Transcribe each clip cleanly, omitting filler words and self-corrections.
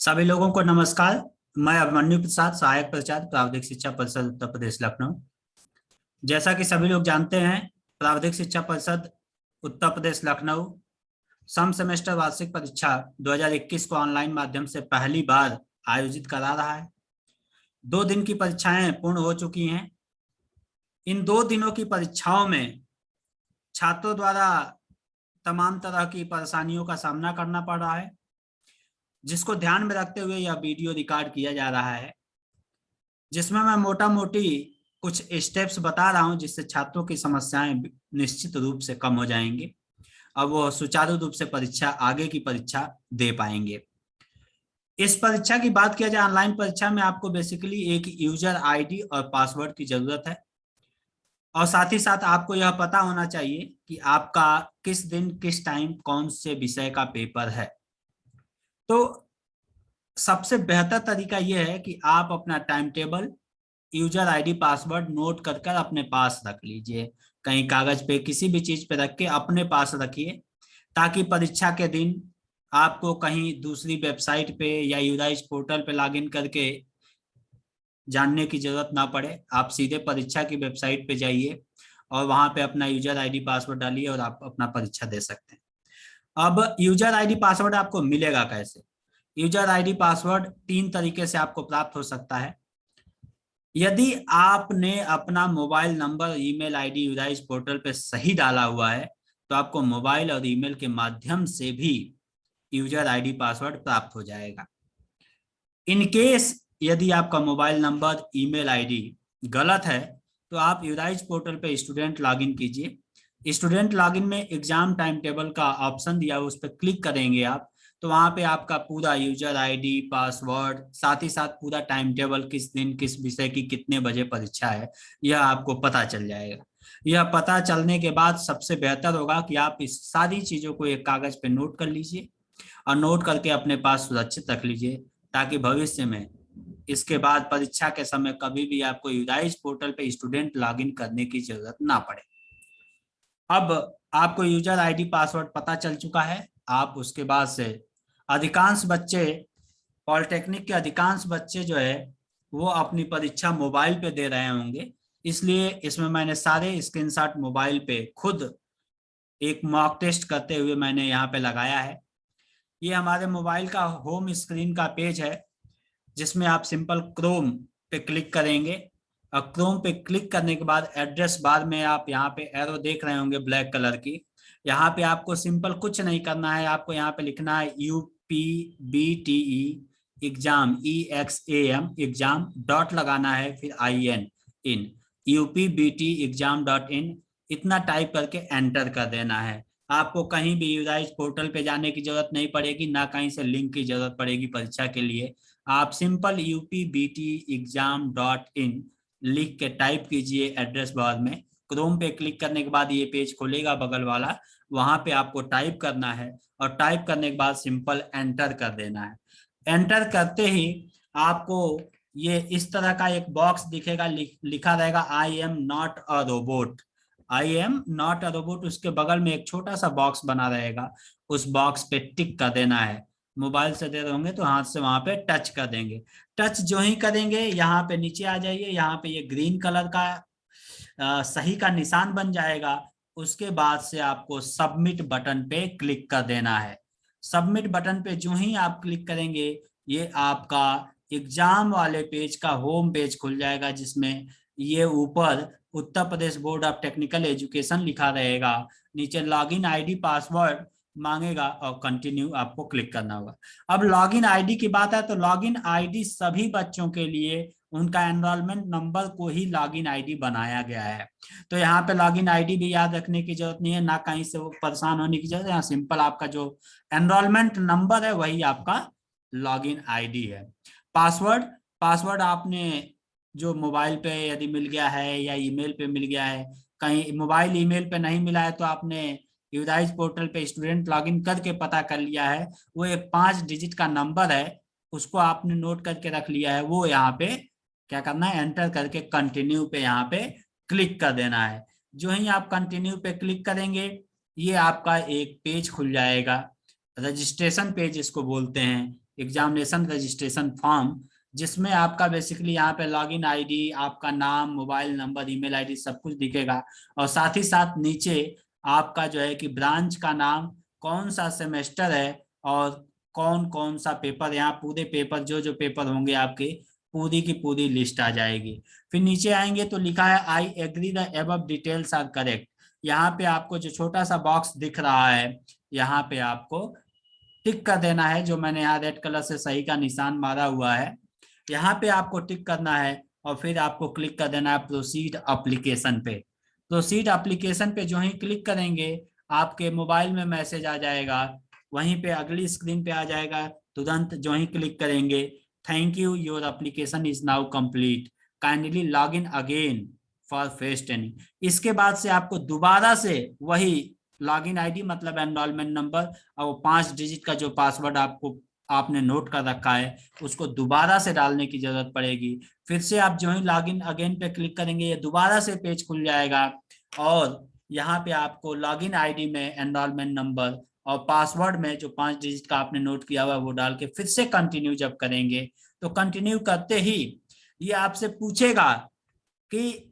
सभी लोगों को नमस्कार। मैं अभिमन्यु प्रसाद, सहायक प्राचार्य, प्रावधिक शिक्षा परिषद उत्तर प्रदेश लखनऊ। जैसा कि सभी लोग जानते हैं, प्रावधिक शिक्षा परिषद उत्तर प्रदेश लखनऊ सम सेमेस्टर वार्षिक परीक्षा 2021 को ऑनलाइन माध्यम से पहली बार आयोजित करा रहा है। 2 दिन की परीक्षाएं पूर्ण हो चुकी हैं। इन 2 दिनों की परीक्षाओं में छात्रों द्वारा तमाम तरह की परेशानियों का सामना करना पड़ रहा है, जिसको ध्यान में रखते हुए यह वीडियो रिकॉर्ड किया जा रहा है, जिसमें मैं मोटा मोटी कुछ स्टेप्स बता रहा हूं, जिससे छात्रों की समस्याएं निश्चित रूप से कम हो जाएंगी और वो सुचारू रूप से आगे की परीक्षा दे पाएंगे। इस परीक्षा की बात किया जाए, ऑनलाइन परीक्षा में आपको बेसिकली एक यूजर आईडी और पासवर्ड की जरूरत है, और साथ ही साथ आपको यह पता होना चाहिए कि आपका किस दिन किस टाइम कौन से विषय का पेपर है। तो सबसे बेहतर तरीका यह है कि आप अपना time table, user ID, password note कर कर अपने पास रख लीजिए। कहीं कागज पे, किसी भी चीज पे रख के अपने पास रखिए, ताकि परीक्षा के दिन आपको कहीं दूसरी वेबसाइट पे या यूराइज पोर्टल पे लॉगिन करके जानने की जरूरत ना पड़े। आप सीधे परीक्षा की वेबसाइट पे जाइए और वहां पे अपना यूजर आईडी पासवर्ड डालिए और आप अपना परीक्षा दे सकते हैं। अब यूजर आईडी पासवर्ड आपको मिलेगा कैसे? यूजर आईडी पासवर्ड 3 तरीके से आपको प्राप्त हो सकता है। यदि आपने अपना मोबाइल नंबर, ईमेल आईडी यूराइज पोर्टल पे सही डाला हुआ है, तो आपको मोबाइल और ईमेल के माध्यम से भी यूजर आईडी पासवर्ड प्राप्त हो जाएगा। इन केस यदि आपका मोबाइल नंबर, ईमेल आईडी गलत है, तो आप यूराइज पोर्टल पे स्टूडेंट लॉगिन कीजिए। स्टूडेंट लॉगिन में एग्जाम टाइम टेबल का ऑप्शन दिया, उस पर क्लिक करेंगे आप, तो वहां पे आपका पूरा यूजर आईडी, पासवर्ड, साथ ही साथ पूरा टाइम टेबल, किस दिन किस विषय की कितने बजे परीक्षा है, यह आपको पता चल जाएगा। यह पता चलने के बाद सबसे बेहतर होगा कि आप इस सारी चीजों को एक कागज पे नोट कर लीजिए और नोट करके अपने पास सुरक्षित रख लीजिए, ताकि भविष्य में इसके बाद परीक्षा के समय कभी भी आपको यूराइज पोर्टल पे स्टूडेंट लॉगिन करने की जरूरत ना पड़े। अब आपको यूजर आईडी पासवर्ड पता चल चुका है। आप उसके बाद से अधिकांश बच्चे, पॉलिटेक्निक के अधिकांश बच्चे जो है वो अपनी परीक्षा मोबाइल पे दे रहे होंगे, इसलिए इसमें मैंने सारे स्क्रीनशॉट मोबाइल पे खुद एक मॉक टेस्ट करते हुए मैंने यहाँ पे लगाया है। ये हमारे मोबाइल का होम स्क्रीन का पेज है, जिसमें आप सिंपल क्रोम पे क्लिक करेंगे और क्रोम पे क्लिक करने के बाद एड्रेस बार में आप यहाँ पे एरो देख रहे होंगे ब्लैक कलर की। यहाँ पे आपको सिंपल कुछ नहीं करना है, आपको यहाँ पे लिखना है UPBTE exam, EXAM exam, dot लगाना है, फिर IN in UPBT exam dot in, इतना टाइप करके एंटर कर देना है। आपको कहीं भी यूराइज पोर्टल पे जाने की जरूरत नहीं पड़ेगी, ना कहीं से लिंक की जरूरत पड़ेगी परीक्षा के लिए। आप सिंपल UPBTexam.in लिख के टाइप कीजिए एड्रेस बार में। क्रोम पे क्लिक करने के बाद ये पेज खोलेगा बगल वाला, वहां पे आपको टाइप करना है और टाइप करने के बाद सिंपल एंटर कर देना है। एंटर करते ही आपको ये इस तरह का एक बॉक्स दिखेगा, लिखा रहेगा I am not a robot. I am not a robot, उसके बगल में एक छोटा सा बॉक्स बना रहेगा, उस बॉक्स पे टिक कर देना है। मोबाइल से दे रहे होंगे तो हाथ से वहां पे टच कर देंगे। टच जो ही करेंगे, यहाँ पे नीचे आ जाइए, यहाँ पे ये ग्रीन कलर का सही का निशान बन जाएगा। उसके बाद से आपको सबमिट बटन पे क्लिक कर देना है। सबमिट बटन पे जो ही आप क्लिक करेंगे, ये आपका एग्जाम वाले पेज का होम पेज खुल जाएगा, जिसमें ये ऊपर Uttar Pradesh board of technical education लिखा रहेगा, नीचे लॉगिन आईडी पासवर्ड मांगेगा और कंटिन्यू आपको क्लिक करना होगा। अब लॉगिन आईडी की बात है तो लॉगिन आईडी सभी बच्चों के लिए उनका एनरोलमेंट नंबर को ही लॉगिन आईडी बनाया गया है। तो यहाँ पे लॉगिन आईडी भी याद रखने की जरूरत नहीं है, ना कहीं से वो परेशान होने की जरूरत है। यहाँ सिंपल आपका जो एनरोलमेंट नंबर है वही आपका लॉगिन आईडी है। पासवर्ड, पासवर्ड आपने जो मोबाइल पे यदि मिल गया है या ईमेल पे मिल गया है, कहीं मोबाइल ईमेल पे नहीं मिला है तो आपने यूराइज पोर्टल पे स्टूडेंट लॉगिन करके पता कर लिया है, वो एक 5 डिजिट का नंबर है, उसको आपने नोट करके रख लिया है। वो यहाँ पे क्या करना है, एंटर करके कंटिन्यू पे यहाँ पे क्लिक कर देना है। जो ही आप कंटिन्यू पे क्लिक करेंगे, ये आपका एक पेज खुल जाएगा, रजिस्ट्रेशन पेज इसको बोलते हैं। एग्जामिनेशन रजिस्ट्रेशन फॉर्म, जिसमें आपका बेसिकली यहाँ पे लॉगिन आईडी, आपका नाम, मोबाइल नंबर, ईमेल आईडी सब कुछ दिखेगा। और साथ ही साथ नीचे आपका जो है कि ब्रांच का नाम, कौन सा सेमेस्टर है और कौन कौन सा पेपर, यहाँ पूरे पेपर जो जो पेपर होंगे आपके पूरी की पूरी लिस्ट आ जाएगी। फिर नीचे आएंगे तो लिखा है I agree the above details are correct. यहाँ पे आपको जो छोटा सा बॉक्स दिख रहा है, यहाँ पे आपको टिक कर देना है, जो मैंने यहाँ रेड कलर से सही का निशान मारा हुआ है, यहाँ पे आपको टिक करना है और फिर आपको क्लिक कर देना है प्रोसीड एप्लीकेशन पे। प्रोसीड एप्लीकेशन पे जो ही क्लिक करेंगे आपके मोबाइल में मैसेज आ जाएगा, वहीं पे अगली स्क्रीन पे आ जाएगा, तुरंत जो ही क्लिक करेंगे, thank you your application is now complete, kindly log in again for face training. इसके बाद से आपको दोबारा से वही लॉगिन आईडी मतलब एनरोलमेंट नंबर और वो 5 डिजिट का जो पासवर्ड आपने नोट कर रखा है उसको दोबारा से डालने की जरूरत पड़ेगी। फिर से आप जो ही लॉगिन अगेन पे क्लिक करेंगे ये दोबारा से पेज खुल जाएगा और यहाँ पे आपको लॉगिन आईडी में एनरोलमेंट नंबर और पासवर्ड में जो 5 डिजिट का आपने नोट किया हुआ है वो डाल के फिर से कंटिन्यू जब करेंगे तो कंटिन्यू करते ही ये आपसे पूछेगा कि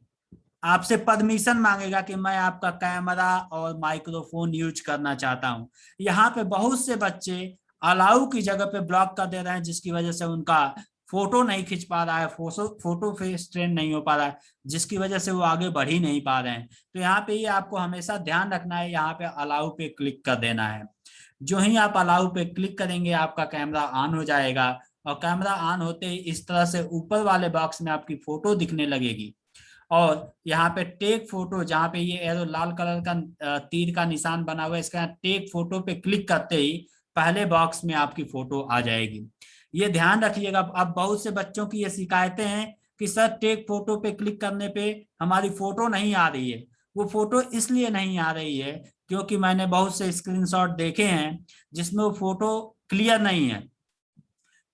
आपसे परमिशन मांगेगा कि मैं आपका कैमरा और माइक्रोफोन यूज करना चाहता हूं। यहाँ पे बहुत से बच्चे अलाउ की जगह पे ब्लॉक कर दे रहे हैं, जिसकी वजह से उनका फोटो नहीं खिंच पा रहा है, फोटो फेस ट्रेन नहीं हो पा रहा है, जिसकी वजह से वो आगे बढ़ ही नहीं पा रहे हैं। तो यहाँ पे ये आपको हमेशा ध्यान रखना है, यहाँ पे अलाउ पे क्लिक कर देना है। जो ही आप अलाउ पे क्लिक करेंगे आपका कैमरा ऑन हो जाएगा और कैमरा ऑन होते ही इस तरह से ऊपर वाले बॉक्स में आपकी फोटो दिखने लगेगी और यहाँ पे टेक फोटो, जहाँ पे ये एरो लाल कलर का तीर का निशान बना हुआ है, इसका टेक फोटो पे क्लिक करते ही पहले बॉक्स में आपकी फोटो आ जाएगी। ये ध्यान रखिएगा। अब बहुत से बच्चों की ये शिकायतें हैं कि सर टेक फोटो पे क्लिक करने पे हमारी फोटो नहीं आ रही है। वो फोटो इसलिए नहीं आ रही है क्योंकि मैंने बहुत से स्क्रीनशॉट देखे हैं जिसमें वो फोटो क्लियर नहीं है।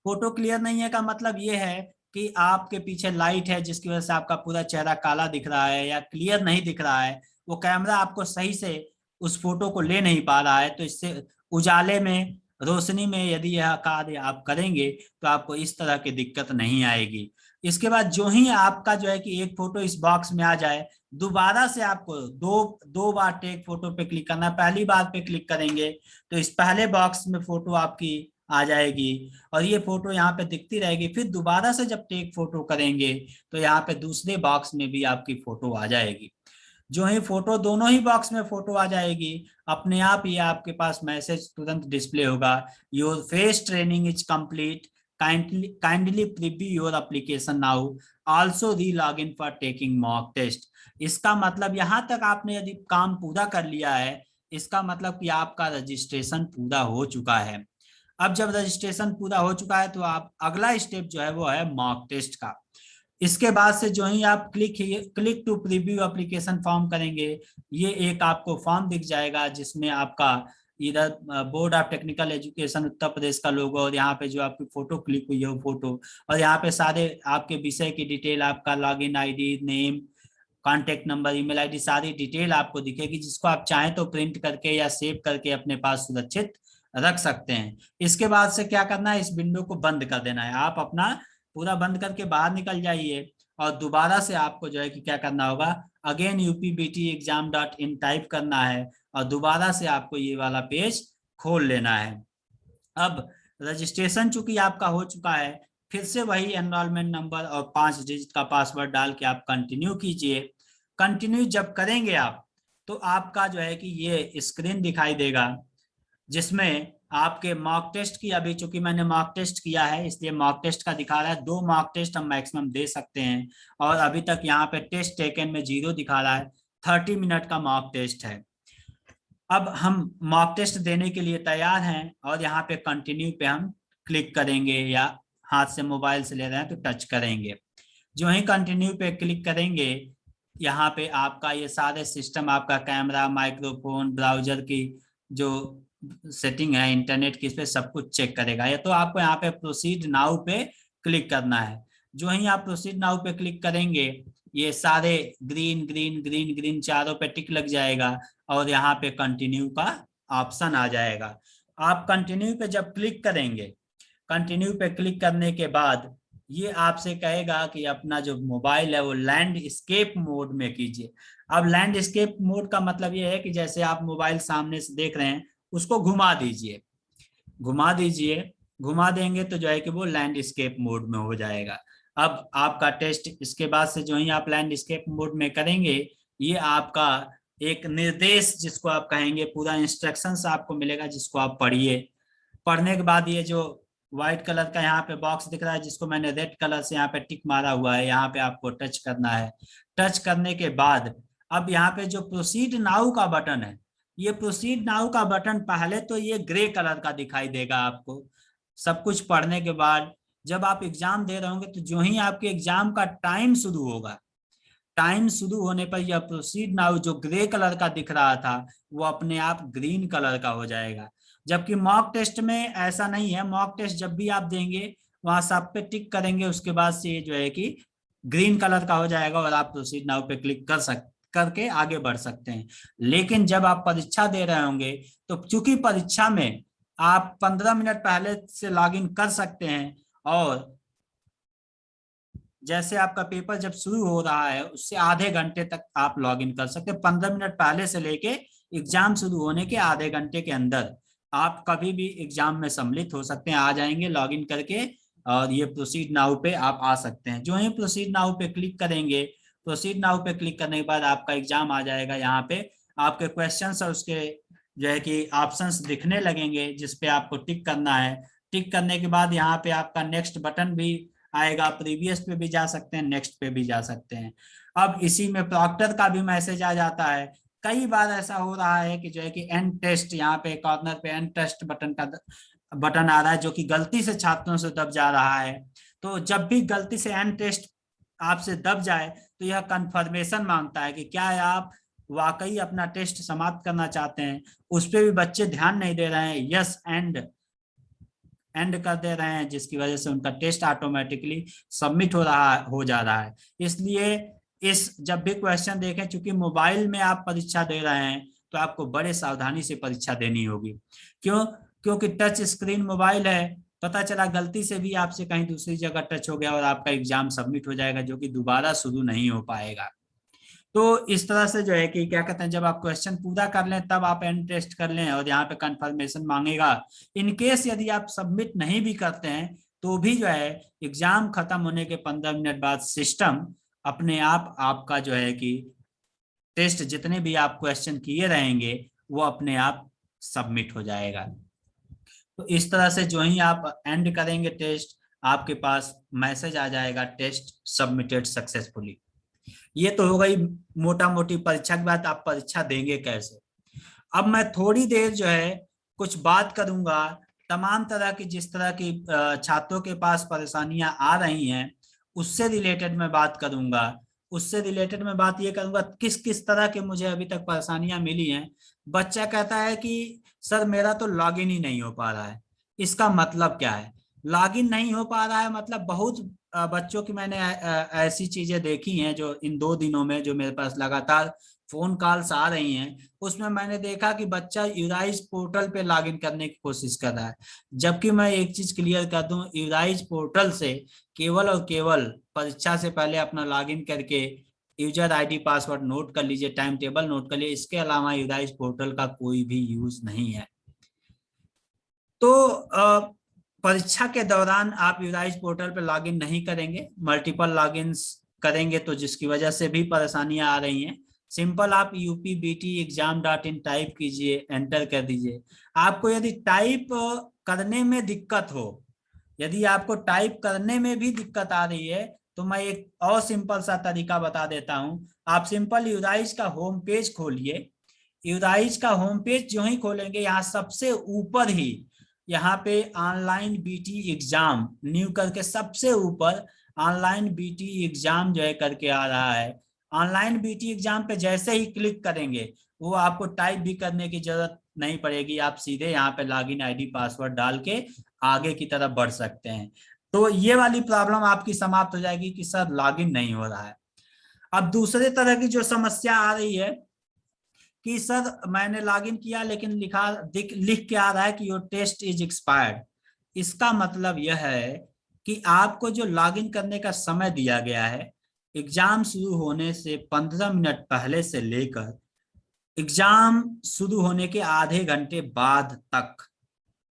फोटो क्लियर नहीं है का मतलब ये है कि आपके पीछे लाइट है जिसकी वजह से आपका पूरा चेहरा काला दिख रहा है या क्लियर नहीं दिख रहा है, वो कैमरा आपको सही से उस फोटो को ले नहीं पा रहा है। तो इससे उजाले में, रोशनी में यदि यह कार्य आप करेंगे तो आपको इस तरह की दिक्कत नहीं आएगी। इसके बाद जो ही आपका जो है कि एक फोटो इस बॉक्स में आ जाए, दोबारा से आपको दो दो बार टेक फोटो पे क्लिक करना है। पहली बार पे क्लिक करेंगे तो इस पहले बॉक्स में फोटो आपकी आ जाएगी और ये फोटो यहाँ पे दिखती रहेगी। फिर दोबारा से जब टेक फोटो करेंगे तो यहाँ पे दूसरे बॉक्स में भी आपकी फोटो आ जाएगी। जो ही फोटो, दोनों ही बॉक्स में फोटो आ जाएगी, अपने आप ये आपके पास मैसेज तुरंत डिस्प्ले होगा, your face training is complete, kindly preview your application now, also re log in for taking mock test. इसका मतलब यहाँ तक आपने यदि काम पूरा कर लिया है, इसका मतलब कि आपका रजिस्ट्रेशन पूरा हो चुका है। अब जब रजिस्ट्रेशन पूरा हो चुका है तो आप अगला स्टेप जो है वो है मॉक टेस्ट का। इसके बाद से जो ही आप click to preview application form करेंगे, ये एक आपको फॉर्म दिख जाएगा जिसमें आपका इधर board of technical education Uttar Pradesh का लोगो और यहाँ पे जो आपकी फोटो क्लिक हुई है वो फोटो, और यहाँ पे सारे आपके विषय की डिटेल, आपका login ID, name, contact number, email ID, सारी डिटेल आपको दिखेगी, जिसको आप चाहें तो प्रिंट करके या सेव करके अपने पास सुरक्षित रख सकते हैं। इसके बाद से क्या करना है, इस विंडो को बंद कर देना है। आप अपना पूरा बंद करके बाहर निकल जाइए और दोबारा से आपको जो है कि क्या करना होगा, अगेन upbtexam.in टाइप करना है और दोबारा से आपको ये वाला पेज खोल लेना है। अब रजिस्ट्रेशन चूंकि आपका हो चुका है, फिर से वही एनरोलमेंट नंबर और 5 डिजिट का पासवर्ड डाल के आप कंटिन्यू कीजिए। कंटिन्यू जब करेंगे आप तो आपका जो है कि ये स्क्रीन दिखाई देगा जिसमें आपके मॉक टेस्ट की, अभी चूंकि मैंने मॉक टेस्ट किया है इसलिए मॉक टेस्ट का दिखा रहा है। 2 मॉक टेस्ट हम मैक्सिमम दे सकते हैं और अभी तक यहाँ पे टेस्ट टेकन में 0 दिखा रहा है। 30 मिनट का मॉक टेस्ट है। अब हम मॉक टेस्ट देने के लिए तैयार हैं और यहाँ पे कंटिन्यू पे हम क्लिक करेंगे या हाथ से मोबाइल से ले रहे हैं तो टच करेंगे। जो ही कंटिन्यू पे क्लिक करेंगे यहाँ पे आपका ये सारे सिस्टम, आपका कैमरा, माइक्रोफोन, ब्राउजर की जो सेटिंग है, इंटरनेट की, इस पे सब कुछ चेक करेगा। या तो आपको यहाँ पे प्रोसीड नाउ पे क्लिक करना है। जो ही आप प्रोसीड नाउ पे क्लिक करेंगे ये सारे ग्रीन ग्रीन ग्रीन ग्रीन चारों पे टिक लग जाएगा और यहाँ पे कंटिन्यू का ऑप्शन आ जाएगा। आप कंटिन्यू पे जब क्लिक करेंगे कंटिन्यू पे क्लिक करने के बाद ये आपसे कहेगा कि अपना जो मोबाइल है वो लैंडस्केप मोड में कीजिए। अब लैंडस्केप मोड का मतलब ये है कि जैसे आप मोबाइल सामने से देख रहे हैं उसको घुमा दीजिए, घुमा दीजिए। घुमा देंगे तो जो है कि वो लैंडस्केप मोड में हो जाएगा। अब आपका टेस्ट इसके बाद से जो ही आप लैंडस्केप मोड में करेंगे, ये आपका एक निर्देश जिसको आप कहेंगे, पूरा इंस्ट्रक्शंस आपको मिलेगा जिसको आप पढ़िए। पढ़ने के बाद ये जो व्हाइट कलर का यहाँ पे बॉक्स दिख रहा है जिसको मैंने रेड कलर से यहाँ पे टिक मारा हुआ है, यहाँ पे आपको टच करना है। टच करने के बाद अब यहाँ पे जो प्रोसीड नाउ का बटन है, ये प्रोसीड नाउ का बटन पहले तो ये ग्रे कलर का दिखाई देगा आपको। सब कुछ पढ़ने के बाद जब आप एग्जाम दे रहे होंगे तो जो ही आपके एग्जाम का टाइम शुरू होगा, टाइम शुरू होने पर यह प्रोसीड नाउ जो ग्रे कलर का दिख रहा था वो अपने आप ग्रीन कलर का हो जाएगा। जबकि मॉक टेस्ट में ऐसा नहीं है। मॉक टेस्ट जब भी आप देंगे वहां सब पे टिक करेंगे, उसके बाद से ये जो है कि ग्रीन कलर का हो जाएगा और आप प्रोसीड नाउ पे क्लिक करके आगे बढ़ सकते हैं। लेकिन जब आप परीक्षा दे रहे होंगे तो चूंकि परीक्षा में आप 15 मिनट पहले से लॉगिन कर सकते हैं, और जैसे आपका पेपर जब शुरू हो रहा है उससे आधे घंटे तक आप लॉगिन कर सकते हैं। 15 मिनट पहले से लेके एग्जाम शुरू होने के आधे घंटे के अंदर आप कभी भी एग्जाम में सम्मिलित हो सकते हैं, आ जाएंगे लॉगिन करके, और ये प्रोसीड नाउ पे आप आ सकते हैं। जो ही प्रोसीड नाउ पे क्लिक करेंगे, प्रोसीड नाउ पे क्लिक करने के बाद आपका एग्जाम आ जाएगा। यहाँ पे आपके क्वेश्चंस और उसके जो है कि ऑप्शंस दिखने लगेंगे जिसपे आपको टिक करना है। टिक करने के बाद यहाँ पे आपका नेक्स्ट बटन भी आएगा, प्रीवियस पे भी जा सकते हैं, नेक्स्ट पे भी जा सकते हैं। अब इसी में प्रॉक्टर का भी मैसेज आ जाता है। कई बार ऐसा हो रहा है कि जो है कि एंड टेस्ट, यहाँ पे कॉर्नर पे एंड टेस्ट बटन का बटन आ रहा है जो कि गलती से छात्रों से दब जा रहा है। तो जब भी गलती से एंड टेस्ट आपसे दब जाए तो यह कंफर्मेशन मांगता है कि क्या आप वाकई अपना टेस्ट समाप्त करना चाहते हैं। उस पर भी बच्चे ध्यान नहीं दे रहे हैं, यस एंड कर दे रहे हैं, जिसकी वजह से उनका टेस्ट ऑटोमेटिकली सबमिट हो जा रहा है। इसलिए इस जब भी क्वेश्चन देखें, चूंकि मोबाइल में आप परीक्षा दे रहे हैं तो आपको बड़े सावधानी से परीक्षा देनी होगी। क्यों? क्योंकि टच स्क्रीन मोबाइल है, पता चला गलती से भी आपसे कहीं दूसरी जगह टच हो गया और आपका एग्जाम सबमिट हो जाएगा जो कि दोबारा शुरू नहीं हो पाएगा। तो इस तरह से जो है कि क्या कहते हैं, जब आप क्वेश्चन पूरा कर लें तब आप एंड टेस्ट कर लें और यहाँ पे कंफर्मेशन मांगेगा। इन केस यदि आप सबमिट नहीं भी करते हैं तो भी जो है एग्जाम खत्म होने के 15 मिनट बाद सिस्टम अपने आप आपका जो है कि टेस्ट जितने भी आप क्वेश्चन किए रहेंगे वो अपने आप सबमिट हो जाएगा। तो इस तरह से जो ही आप एंड करेंगे टेस्ट, आपके पास मैसेज आ जाएगा टेस्ट सबमिटेड सक्सेसफुली। ये तो हो गई मोटा मोटी परीक्षा की बात, आप परीक्षा देंगे कैसे। अब मैं थोड़ी देर जो है कुछ बात करूंगा तमाम तरह की, जिस तरह की छात्रों के पास परेशानियां आ रही हैं उससे रिलेटेड मैं बात करूंगा। उससे रिलेटेड मैं बात ये करूंगा किस किस तरह के मुझे अभी तक परेशानियां मिली हैं। बच्चा कहता है कि सर मेरा तो लॉगिन ही नहीं हो पा रहा है। इसका मतलब क्या है? लॉगिन नहीं हो पा रहा है मतलब बहुत बच्चों की मैंने ऐसी चीजें देखी हैं जो इन 2 दिनों में जो मेरे पास लगातार फोन कॉल्स आ रही हैं, उसमें मैंने देखा कि बच्चा यूराइज पोर्टल पे लॉगिन करने की कोशिश कर रहा है। जबकि मैं एक चीज क्लियर कर दूं, यूराइज पोर्टल से केवल और केवल परीक्षा से पहले अपना लॉगिन करके यूजर आईडी पासवर्ड नोट कर लीजिए, टाइम टेबल नोट कर लीजिए। इसके अलावा यूराइज पोर्टल का कोई भी यूज नहीं है। तो परीक्षा के दौरान आप यूराइज पोर्टल पे लॉगिन नहीं करेंगे, मल्टीपल लॉगिन्स करेंगे तो जिसकी वजह से भी परेशानियां आ रही हैं। सिंपल आप upbteexam.in टाइप कीजिए, एंटर कर दीजिए। आपको यदि टाइप करने में दिक्कत हो, यदि आपको टाइप करने में भी दिक्कत आ रही है तो मैं एक और सिंपल सा तरीका बता देता हूं। आप सिंपल यूराइज का होम पेज खोलिए। यूराइज का होम पेज जो ही खोलेंगे, यहाँ सबसे ऊपर ही यहाँ पे ऑनलाइन बीटी एग्जाम न्यू करके सबसे ऊपर ऑनलाइन बीटी एग्जाम जो है करके आ रहा है। ऑनलाइन बीटी एग्जाम पे जैसे ही क्लिक करेंगे वो आपको टाइप भी करने की जरूरत नहीं पड़ेगी, आप सीधे यहाँ पे लॉगिन आईडी पासवर्ड डाल के आगे की तरफ बढ़ सकते हैं। तो ये वाली प्रॉब्लम आपकी समाप्त हो जाएगी कि सर लॉगिन नहीं हो रहा है। अब दूसरे तरह की जो समस्या आ रही है कि सर मैंने लॉगिन किया लेकिन लिख के आ रहा है कि योर टेस्ट इज एक्सपायर्ड। इसका मतलब यह है कि आपको जो लॉगिन करने का समय दिया गया है, एग्जाम शुरू होने से 15 मिनट पहले से लेकर एग्जाम शुरू होने के आधे घंटे बाद तक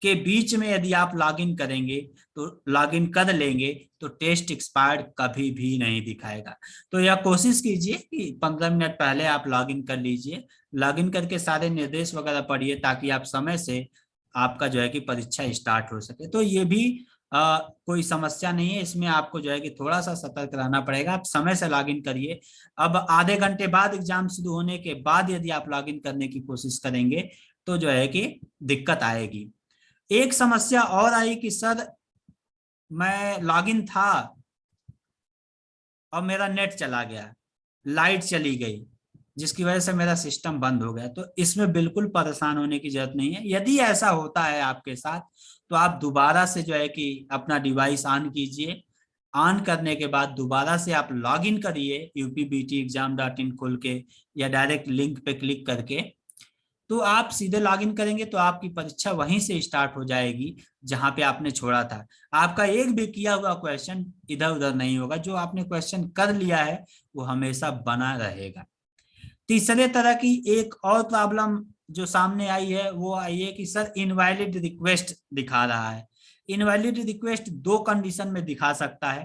के बीच में यदि आप लॉगिन करेंगे, तो लॉगिन कर लेंगे, तो टेस्ट एक्सपायर्ड कभी भी नहीं दिखाएगा। तो यह कोशिश कीजिए कि 15 मिनट पहले आप लॉगिन कर लीजिए, लॉगिन करके सारे निर्देश वगैरह पढ़िए, ताकि आप समय से आपका जो है कि परीक्षा स्टार्ट हो सके। तो ये भी कोई समस्या नहीं है, इसमें आपको जो है कि थोड़ा सा सतर्क रहना पड़ेगा। आप समय से लॉगिन करिए। अब आधे घंटे बाद एग्जाम शुरू होने के बाद यदि आप लॉगिन करने की कोशिश करेंगे, तो जो है कि दिक्कत आएगी। एक समस्या और आई कि सर मैं लॉगिन था और मेरा नेट चला गया, लाइट चली गई, जिसकी वजह से मेरा सिस्टम बंद हो गया। तो इसमें बिल्कुल परेशान होने की जरूरत नहीं है। यदि ऐसा होता है आपके साथ, तो आप दोबारा से जो है कि अपना डिवाइस ऑन कीजिए। ऑन करने के बाद दोबारा से आप लॉगिन करिए upbtexam.in खोल के, या डायरेक्ट लिंक पे क्लिक करके। तो आप सीधे लॉगिन करेंगे तो आपकी परीक्षा वहीं से स्टार्ट हो जाएगी जहां पे आपने छोड़ा था। आपका एक भी किया हुआ क्वेश्चन इधर उधर नहीं होगा। जो आपने क्वेश्चन कर लिया है वो हमेशा बना रहेगा। तीसरे तरह की एक और प्रॉब्लम जो सामने आई है, वो आई है कि सर इनवैलिड रिक्वेस्ट दिखा रहा है। इनवैलिड रिक्वेस्ट दो कंडीशन में दिखा सकता है।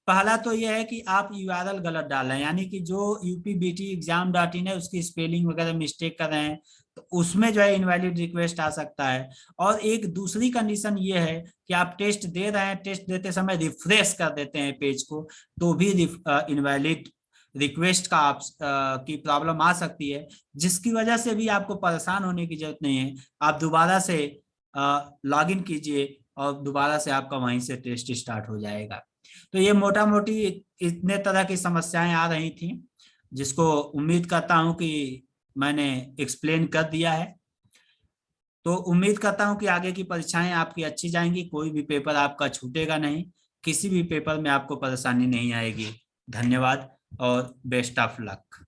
पहला तो यह है कि आप यूआरएल गलत डाल रहे हैं, यानी कि जो upbtexam.in है उसकी स्पेलिंग वगैरह मिस्टेक कर रहे हैं, तो उसमें जो है इनवैलिड रिक्वेस्ट आ सकता है। और एक दूसरी कंडीशन ये है कि आप टेस्ट दे रहे हैं, टेस्ट देते समय रिफ्रेश कर देते हैं पेज को, तो भी इनवैलिड रिक्वेस्ट का आप की प्रॉब्लम आ सकती है, जिसकी वजह से भी आपको परेशान होने की जरूरत नहीं है। आप दोबारा से लॉगिन कीजिए और दोबारा से आपका वहीं से टेस्ट स्टार्ट हो जाएगा। तो ये मोटा मोटी इतने तरह की समस्याएं आ रही थी, जिसको उम्मीद करता हूं कि मैंने एक्सप्लेन कर दिया है। तो उम्मीद करता हूं कि आगे की परीक्षाएं आपकी अच्छी जाएंगी, कोई भी पेपर आपका छूटेगा नहीं, किसी भी पेपर में आपको परेशानी नहीं आएगी। धन्यवाद और बेस्ट ऑफ लक।